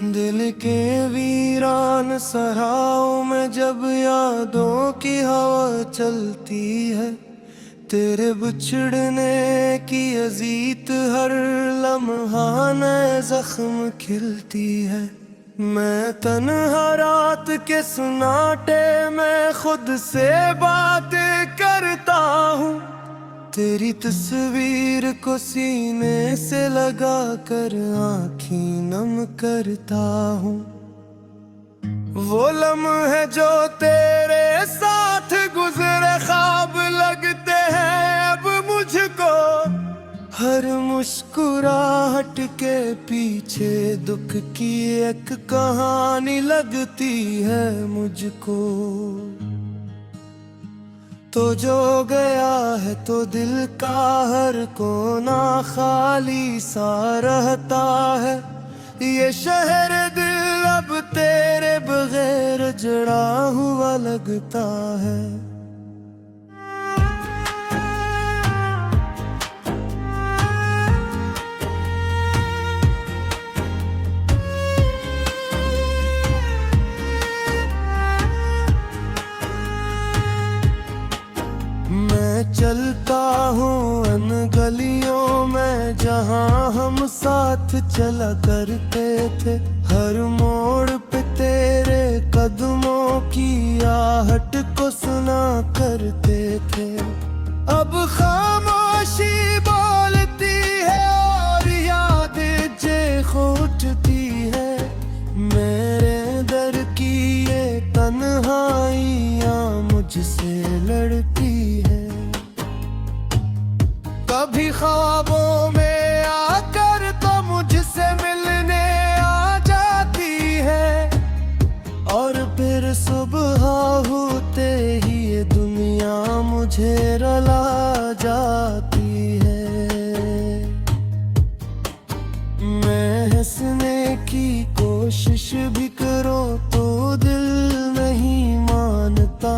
दिल के वीरान सराहों में जब यादों की हवा चलती है, तेरे बिछड़ने की अजीत हर लम्हा नए जख्म खिलती है। मैं तन्हा रात के सुनाटे में खुद से बातें करता हूँ, तेरी तस्वीर को सीने से लगा कर आँखें नम करता हूँ। वो लम्हे जो तेरे साथ गुजरे ख्वाब लगते हैं अब मुझको, हर मुस्कुराहट के पीछे दुख की एक कहानी लगती है मुझको। तो जो गया है तो दिल का हर कोना खाली सा रहता है, ये शहर दिल अब तेरे बगैर जड़ा हुआ लगता है। मैं चलता हूँ अन गलियों में जहाँ हम साथ चला करते थे, हर मोड़ पे तेरे कदमों की आहट को सुना करते थे। अब खामोशी बोलती है और यादें जे उठती है, मेरे दर की ये तन्हाइयाँ मुझसे लड़ती है। कभी ख्वाबों में आकर तो मुझसे मिलने आ जाती है, और फिर सुबह होते ही ये दुनिया मुझे रुला जाती है। मैं हंसने की कोशिश भी करूं तो दिल नहीं मानता,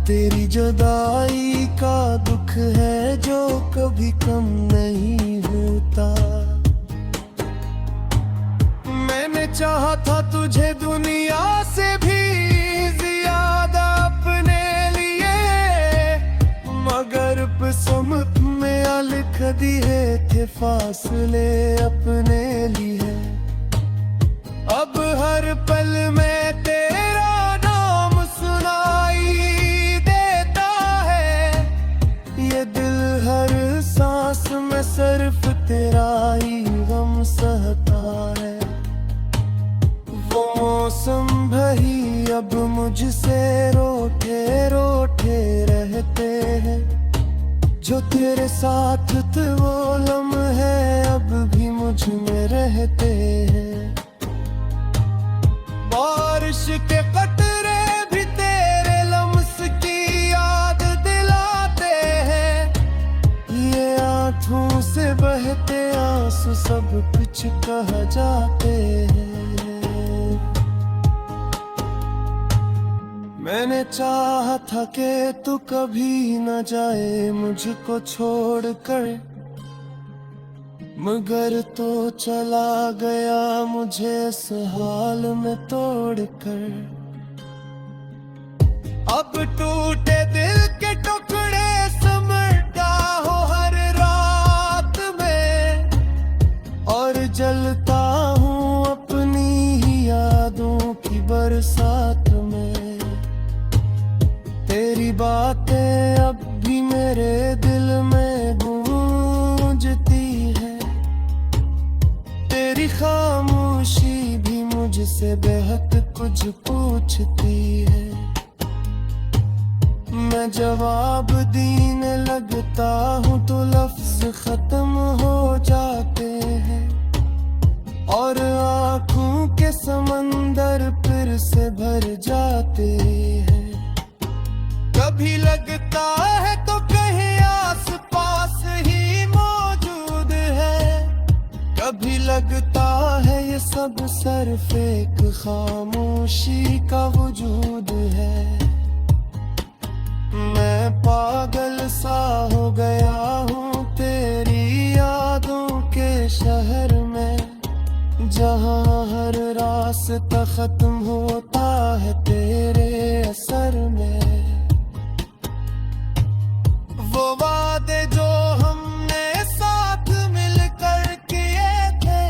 तेरी जुदाई का दुख है जो कभी कम नहीं होता। मैंने चाहा था तुझे दुनिया से भी ज्यादा अपने लिए, मगर किस्मत में लिख दिए थे फासले अपने लिए। अब हर पल में तेरा नाम सुनाई देता है, ये दिल हर सांस में सिर्फ तेरा ही गम सहता है। वो मौसम भी अब मुझसे रोटे रोटे रहते हैं, जो तेरे साथ थे वो लम्हे अब भी मुझ में रहते हैं। बारिश के कतरे भी तेरे लम्स की याद दिलाते हैं, ये आँखों से बहते आंसू सब कुछ कह जाते हैं। मैंने चाहा था कि तू कभी न जाए मुझको छोड़कर, मगर तो चला गया मुझे इस हाल में तोड़कर। अब टूटे दिल के टुकड़े समेटा हो हर रात में, और जलता हूँ अपनी ही यादों की बरसात में। तेरी बातें अब भी मेरे दिल में गूंजती है, तेरी खामोशी भी मुझसे बेहद कुछ पूछती है। मैं जवाब देने लगता हूँ तो लफ्ज खत्म हो जाते हैं, और आँखों के समंदर फिर से भर जाते हैं। कभी लगता है तो कहीं आस पास ही मौजूद है, कभी लगता है ये सब सिर्फ एक खामोशी का वजूद है। मैं पागल सा हो गया हूँ तेरी यादों के शहर में, जहाँ हर रास्ता खत्म होता है तेरे असर में। वो वादे जो हमने साथ मिलकर किए थे,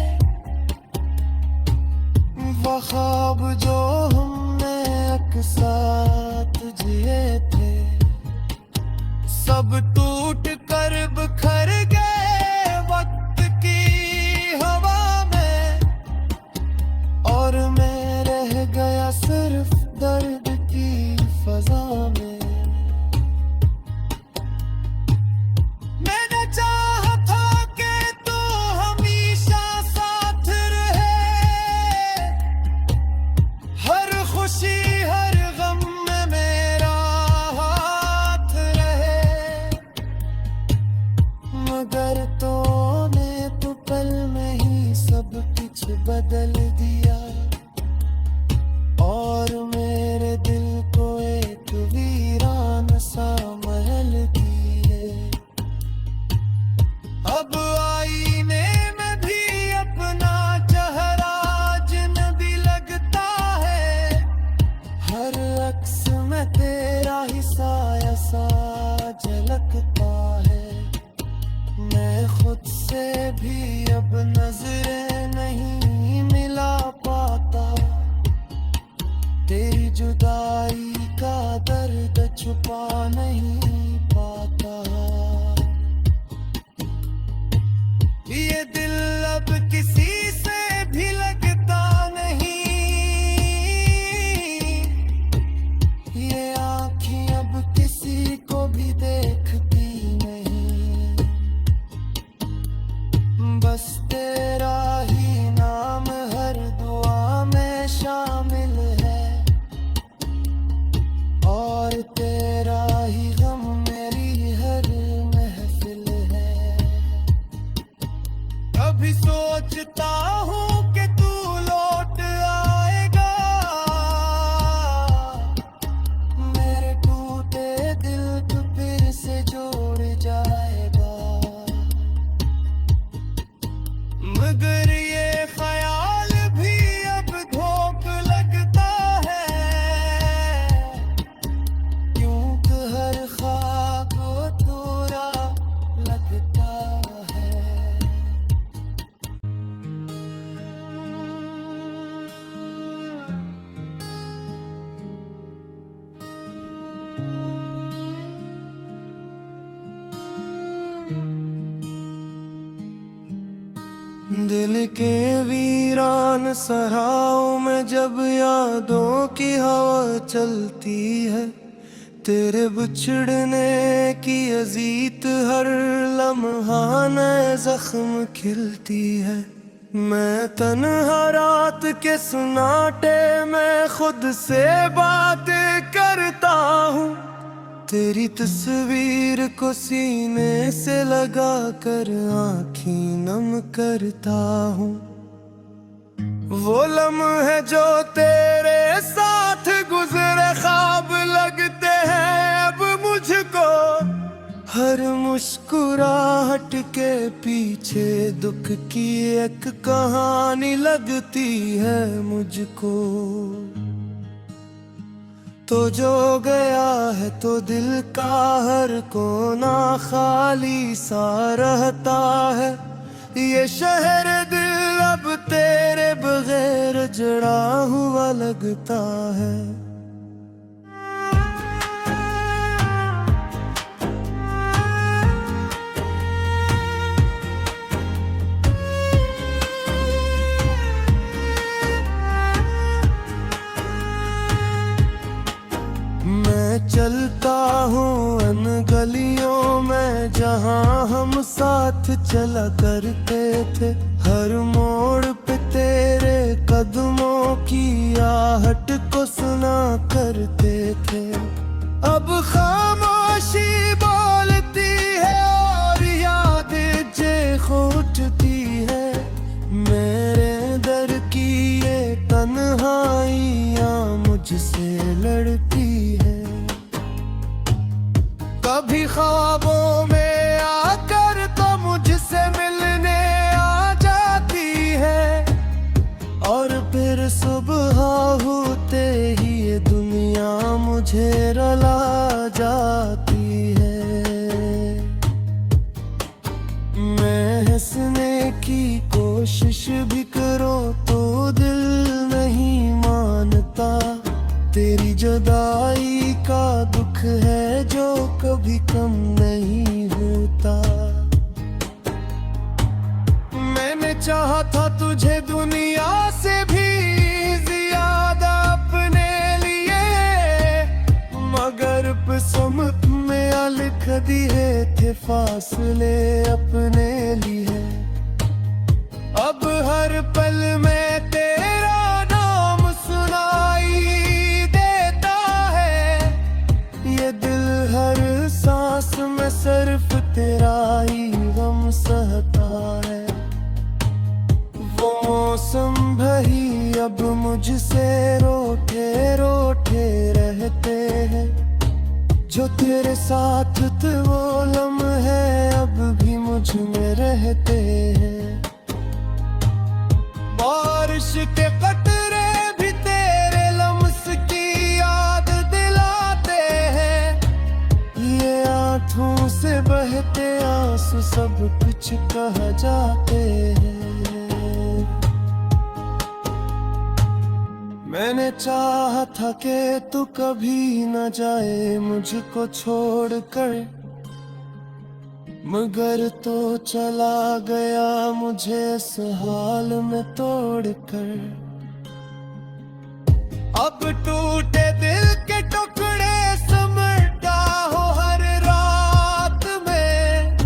वो ख्वाब जो हमने एक साथ जिए थे, सब टूट कर बिखर गए वक्त की हवा में। और मैं रह गया सिर्फ दर्द की फजा में। मैंने चाहा था कि तू हमेशा साथ रहे, हर खुशी हर गम में मेरा हाथ रहे। मगर तूने तो पल में ही सब कुछ बदल दिया, और मेरे दिल को एक वीरान सा महल दिए। अब आईने में भी अपना चेहरा अजनबी लगता है, हर अक्स में तेरा ही साया सा झलकता है। मैं खुद से भी अब नजरें नहीं मिला पाता, तेरी जुदाई का दर्द छुपा नहीं पाता। ये दिल अब किसी से भी लगता नहीं, ये आँखें अब किसी को भी देखती नहीं। बस तेरा ही नाम हर दुआ में शामिल है, और तेरा ही गम मेरी हर महफिल है। कभी सोचता हूँ कि तू लौट आएगा, मेरे टूटे दिल को फिर से जोड़ जाएगा। मगर ये ख्याल भी अब धोख लगता है, क्योंकि हर ख्वाब अधूरा लगता है। दिल के वीरान सराहों में जब यादों की हवा चलती है, तेरे बिछड़ने की अजीत हर लम्हा नए जख्म खिलती है। मैं तन्हा रात के सन्नाटे में खुद से बातें करता हूँ, तेरी तस्वीर को सीने से लगा कर आँखें नम करता हूँ। वो लम्हे जो तेरे साथ गुजरे ख्वाब लगते हैं अब मुझको, हर मुस्कुराहट के पीछे दुख की एक कहानी लगती है मुझको। तो जो गया है तो दिल का हर कोना खाली सा रहता है। ये शहर दिल अब तेरे बगैर जड़ा हुआ लगता है। मैं चलता हूँ अन गलियों में जहाँ हम साथ चला करते थे, हर मोड़ पे तेरे कदमों की आहट को सुना करते थे। अब खामोशी बोलती है और यादें जे उठती है, मेरे दर की ये तन्हाइयाँ मुझसे लड़ती है। कभी ख्वाबों में आकर तो मुझसे मिलने आ जाती है, फिर सुबह होते ही ये दुनिया मुझे रुला जाती है। मैं हंसने की कोशिश भी करो तो दिल नहीं मानता। तेरी जुदाई का दुख है जो कभी कम नहीं होता। मैंने चाहा था तुझे दुनिया से भी ज्यादा अपने लिए, मगर किस्मत में लिख दिए थे फासले अपने लिए। अब हर पल में तेरा नाम सुनाई देता है, ये दिल हर सांस में सिर्फ तेरा ही गम सहता है। वो मौसम भी अब मुझसे रोटे रोटे रहते हैं, जो तेरे साथ थे वो लम्हे अब भी मुझ में रहते हैं। बारिश के कतरे भी तेरे लम्स की याद दिलाते हैं, ये आंखों से बहते आंसू सब कुछ कह जाते हैं। मैंने चाहा था कि तू कभी न जाए मुझको छोड़कर, मगर तो चला गया मुझे इस हाल में तोड़कर। अब टूटे दिल के टुकड़े समेटा हो हर रात में,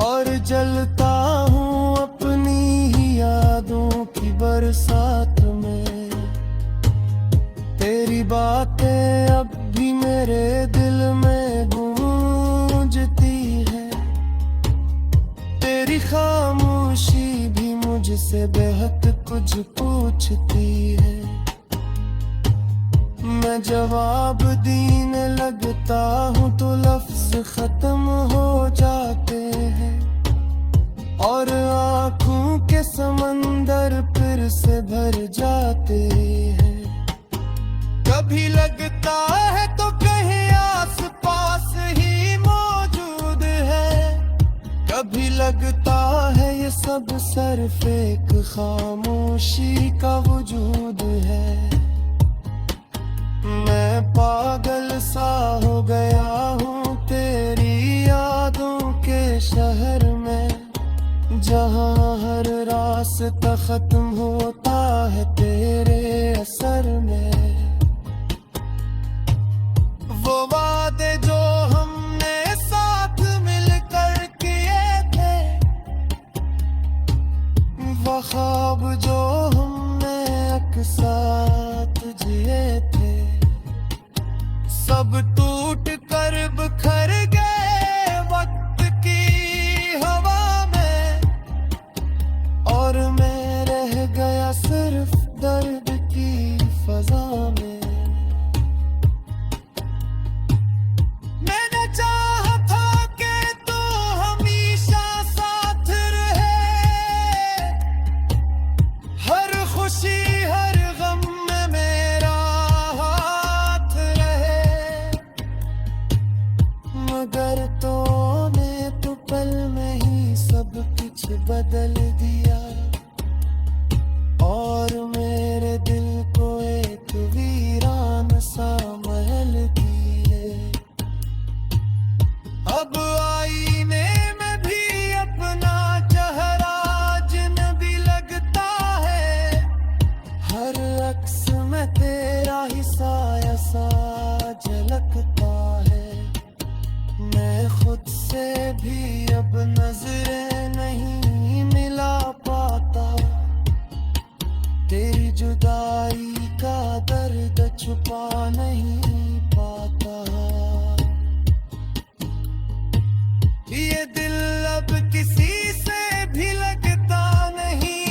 और जलता हूँ अपनी ही यादों की बरसात में। तेरी बातें अब भी मेरे दिल में गूंजती है, तेरी खामोशी भी मुझसे बेहद कुछ पूछती है। मैं जवाब देने लगता हूँ तो लफ्ज खत्म हो जाते हैं, और आँखों के समंदर फिर से भर जाते हैं। कभी लगता है तो कहीं आस पास ही मौजूद है, कभी लगता है ये सब सिर्फ एक खामोशी का वजूद है। मैं पागल सा हो गया हूँ तेरी यादों के शहर में, जहाँ हर रास्ता खत्म होता है तेरे असर में। वो वादे जो हमने साथ मिलकर किए थे, वो ख्वाब जो हमने एक साथ जिए थे, सब टूट कर बिखर गए वक्त की हवा में, और मैं रह गया सिर्फ दर्द की फजा में। मगर तूने तो पल में ही सब कुछ बदल दिया, और मेरे दिल को एक वीरान सा महल दिए। अब आईने में भी अपना चेहरा अजनबी लगता है, हर अक्स में तेरा ही साया सा झलकता है। मैं खुद से भी अब नजरें नहीं मिला पाता, तेरी जुदाई का दर्द छुपा नहीं पाता। ये दिल अब किसी से भी लगता नहीं,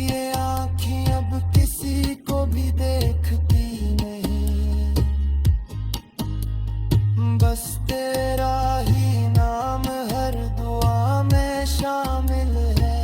ये आँखें अब किसी को भी देखती नहीं, बस तेरा ही नाम हर दुआ में शामिल है।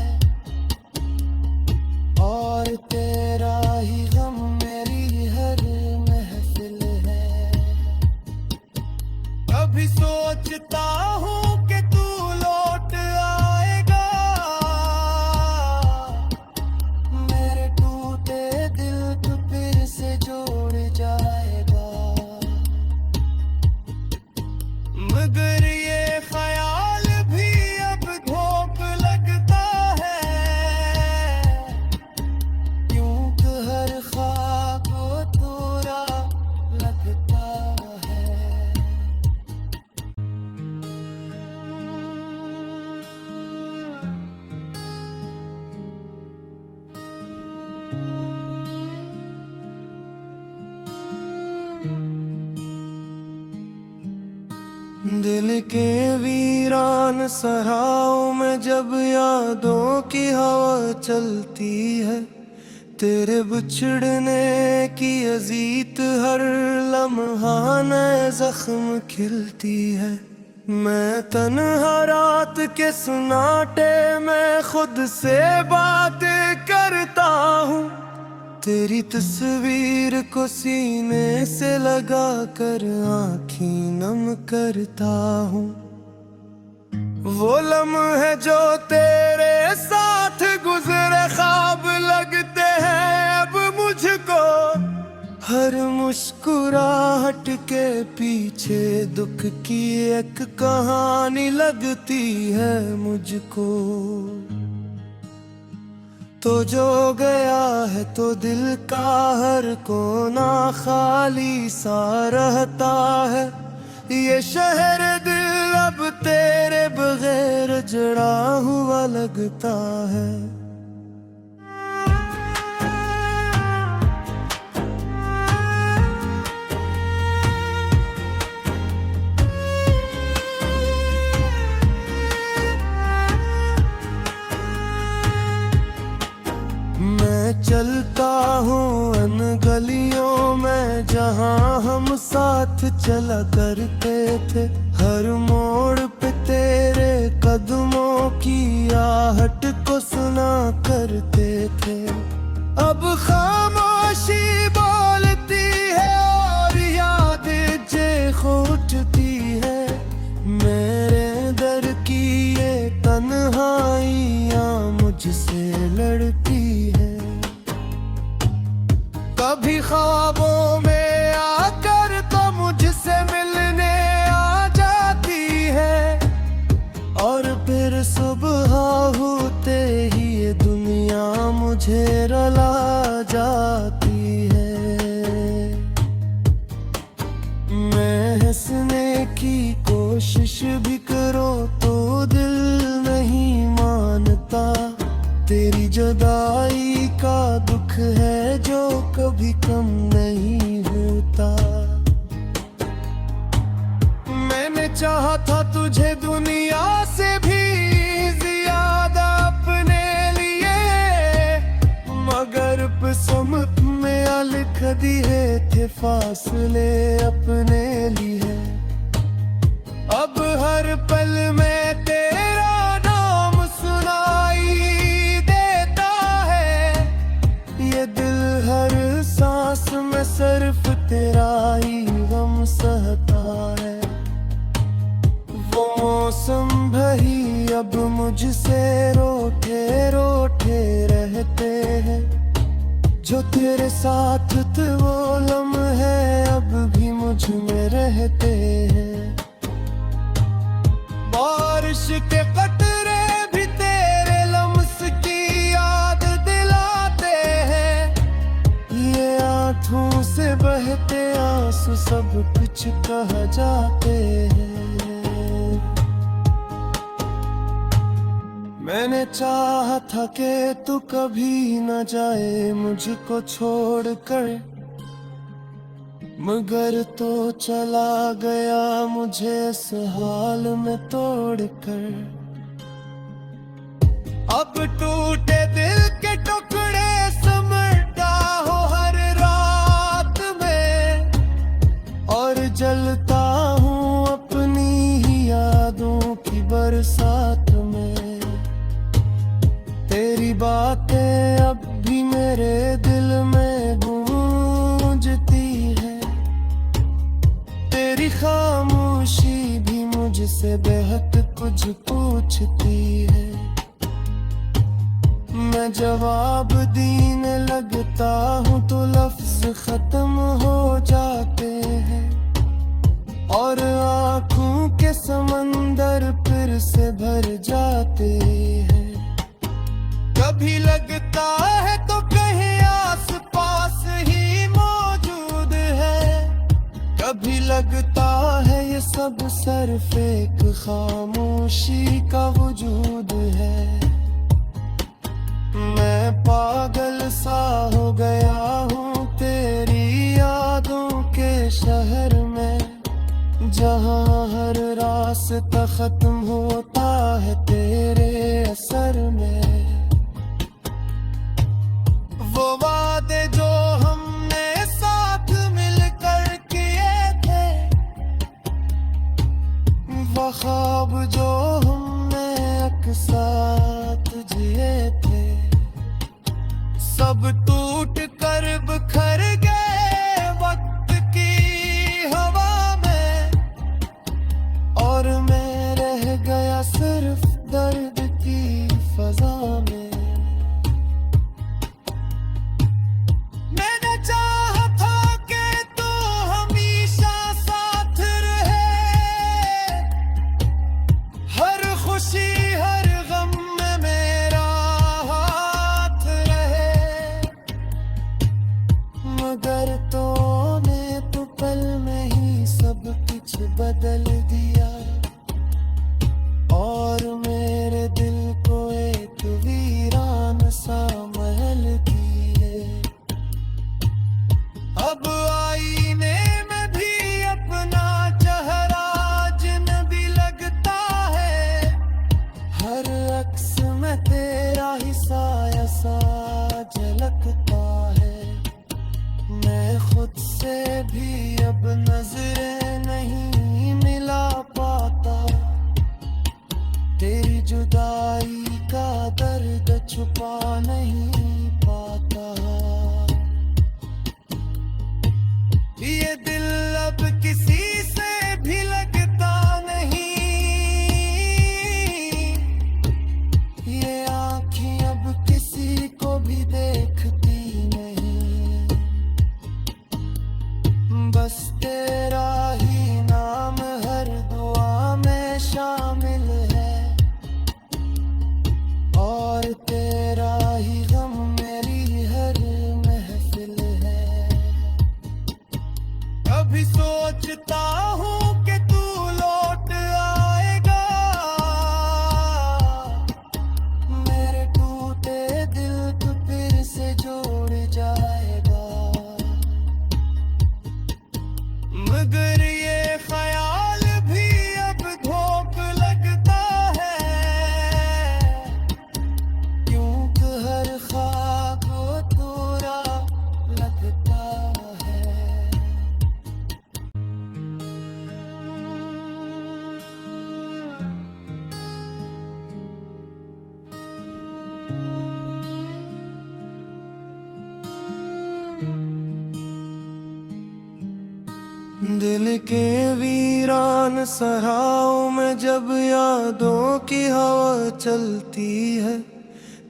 दिल के वीरान सराहों में जब यादों की हवा चलती है, तेरे बिछड़ने की अजीत हर लम्हा नए जख्म खिलती है। मैं तन्हा रात के सन्नाटे में खुद से बातें करता हूँ, तेरी तस्वीर को सीने से लगा कर आँखें नम करता हूँ। वो लम्हे जो तेरे साथ गुजरे ख्वाब लगते हैं अब मुझको, हर मुस्कुराहट के पीछे दुख की एक कहानी लगती है मुझको। तो जो गया है तो दिल का हर कोना खाली सा रहता है, ये शहर दिल अब तेरे बगैर जड़ा हुआ लगता है। मैं चलता हूँ अन गलियों में जहाँ हम साथ चला करते थे, हर मोड़ पे तेरे कदमों की आहट को सुना करते थे। अब खामोशी बोलती है और यादें जे उठती है, मेरे दर की ये तन्हाइयाँ मुझसे लड़ती है। कभी ख्वाबों में आकर तो मुझसे मिलने आ जाती है, और फिर सुबह होते ही ये दुनिया मुझे रुला जाती है। मैं हंसने की कोशिश भी करो तो दिल नहीं मानता, तेरी जुदाई का दुख है जो कभी कम नहीं होता। मैंने चाहा था तुझे दुनिया से भी ज्यादा अपने लिए, मगर किस्मत में लिख दिए थे फासले अपने लिए। अब हर पल में तेरा नाम सुनाई देता है, ये दिल हर सांस में सिर्फ तेरा ही गम सहता है। वो मौसम भई अब मुझसे रोटे रोटे रहते हैं, जो तेरे साथ थे वो लम्हे अब भी मुझ में रहते हैं। बारिश के कतरे भी तेरे लम्स की याद दिलाते हैं, ये आँखों से बहते आंसू सब कुछ कह जाते हैं। मैंने चाहा था कि तू कभी न जाए मुझको छोड़कर, मगर तो चला गया मुझे इस हाल में तोड़कर। अब टूटे दिल के टुकड़े समेटा हो हर रात में, और जलता हूँ अपनी ही यादों की बरसात में। तेरी बातें अब भी मेरे दिल में गूंजती है, तेरी खामोशी भी मुझसे बेहद कुछ पूछती है। मैं जवाब देने लगता हूँ तो लफ्ज खत्म हो जाते हैं, और आँखों के समंदर फिर से भर जाते हैं। कभी लगता है तो कहीं आस पास ही मौजूद है, कभी लगता है ये सब सिर्फ एक खामोशी का वजूद है। मैं पागल सा हो गया हूँ तेरी यादों के शहर में, जहाँ हर रात पूरा खत्म होता है तेरे असर में। वो वादे जो हमने साथ मिलकर किए थे, वो ख्वाब जो हमने एक साथ जिए थे, सब टूट कर बिखर गए वक्त की हवा में। और मैं रह गया सिर्फ दर्द की फजा में। मैंने चाहा था कि तू हमेशा साथ रहे, हर खुशी हर गम में मेरा हाथ रहे। मगर तूने तो पल में ही सब कुछ बदल दिया, और मेरे दिल को एक वीरान सा महल किए। अब आईने में भी अपना चेहरा अजनबी लगता है, हर अक्स में तेरा ही साया सा झलकता है। मैं खुद से भी अब नजरें नहीं मिला पाता, तेरी जुदाई का दर्द छुपा नहीं पाता। ये दिल अब किसी से भी लगता नहीं, ये आँखें अब किसी को भी देखती नहीं। बस तेरा ही नाम हर दुआ में शामिल है, और तेरा ही गम मेरी हर महफिल है। कभी सोचता हूँ कि तू लौट आएगा, मेरे टूटे दिल को फिर से जोड़ जाएगा। मगर ये ख्याल भी अब धोख लगता है, क्योंकि हर ख्वाब अधूरा लगता है। दिल के वीरान सराहों में जब यादों की हवा चलती है,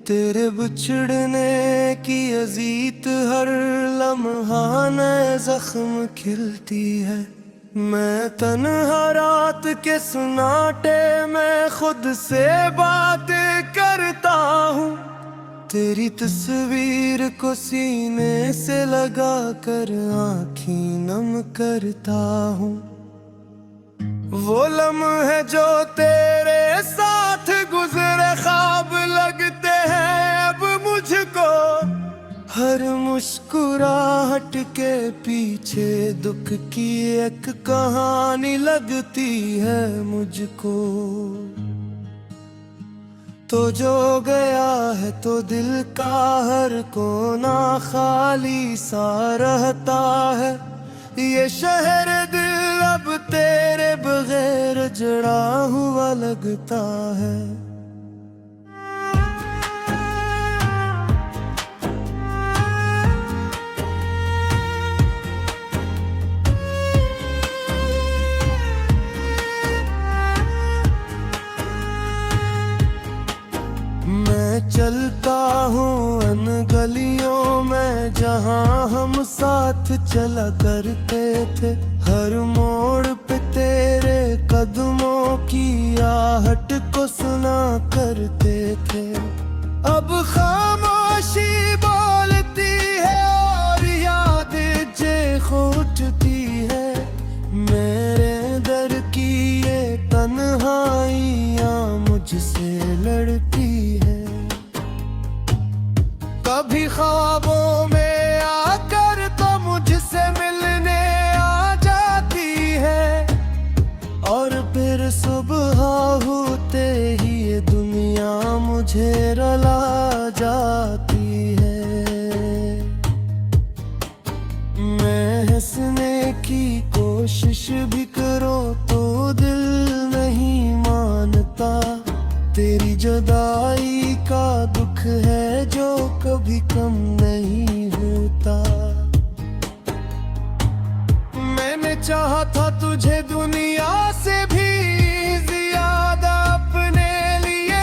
तेरे बिछड़ने की अजीत हर लम्हा नए जख्म खिलती है। मैं तन्हा रात के सुनाटे में खुद से बात करता हूँ, तेरी तस्वीर को सीने से लगा कर आँखें नम करता हूँ। वो लम्हे जो तेरे साथ गुजरे ख्वाब लगते हैं अब मुझको, हर मुस्कुराहट के पीछे दुख की एक कहानी लगती है मुझको। तो जो गया है तो दिल का हर कोना खाली सा रहता है। ये शहर दिल अब तेरे बगैर जड़ा हुआ लगता है। मैं चलता हूँ अन गलियों में जहाँ हम साथ चला करते थे, हर मोड़ पे तेरे कदमों की आहट को सुना करते थे। अब खामोशी बोलती है और याद जे उठती है, मेरे दर की ये तन्हाइयाँ मुझसे लड़ती है। कभी ख्वाबों में आकर तो मुझसे मिलने आ जाती है, और फिर सुबह मुझे रुला जाती है। मैं हंसने की कोशिश भी करूं तो दिल नहीं मानता। तेरी जुदाई का दुख है जो कभी कम नहीं होता। मैंने चाहा था तुझे दुनिया से भी ज्यादा अपने लिए,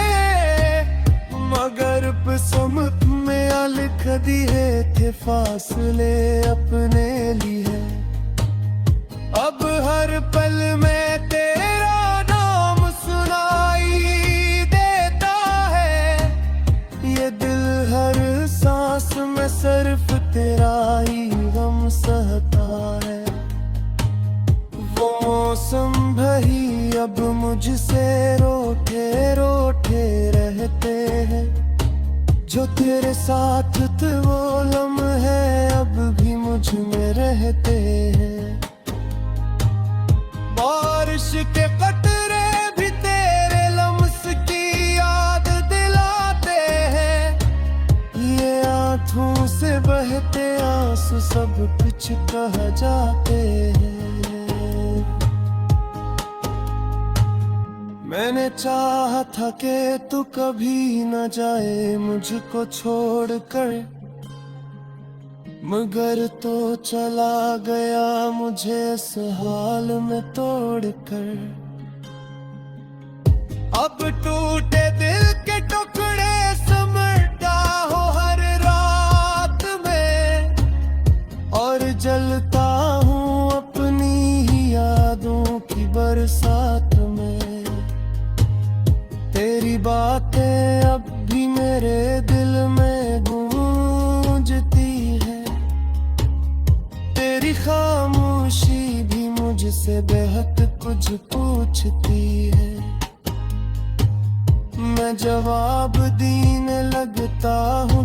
मगर किस्मत में लिख दिए थे फासले अपने लिए। अब हर पल में तेरा नाम सुनाई देता है। ये दिल हर सांस में सिर्फ तेरा ही गम सहता है। वो मौसम भी अब मुझसे रोटे रोटे रहते हैं। जो तेरे साथ थे वो लम्हे अब भी मुझ में रहते हैं। बारिश के कतरे भी तेरे लम्स की याद दिलाते हैं। ये आंखों से बहते आंसू सब कुछ कह जाते हैं। मैंने चाहा था कि तू कभी न जाए मुझको छोड़कर, मगर तो चला गया मुझे इस हाल में तोड़कर। अब टूटे दिल के टुकड़े समेटा हो हर रात में, और जलता हूँ अपनी ही यादों की बरसात में। तेरी बातें अब भी मेरे दिल में गूंजती है। तेरी खामोशी भी मुझसे बेहद कुछ पूछती है। मैं जवाब देने लगता हूँ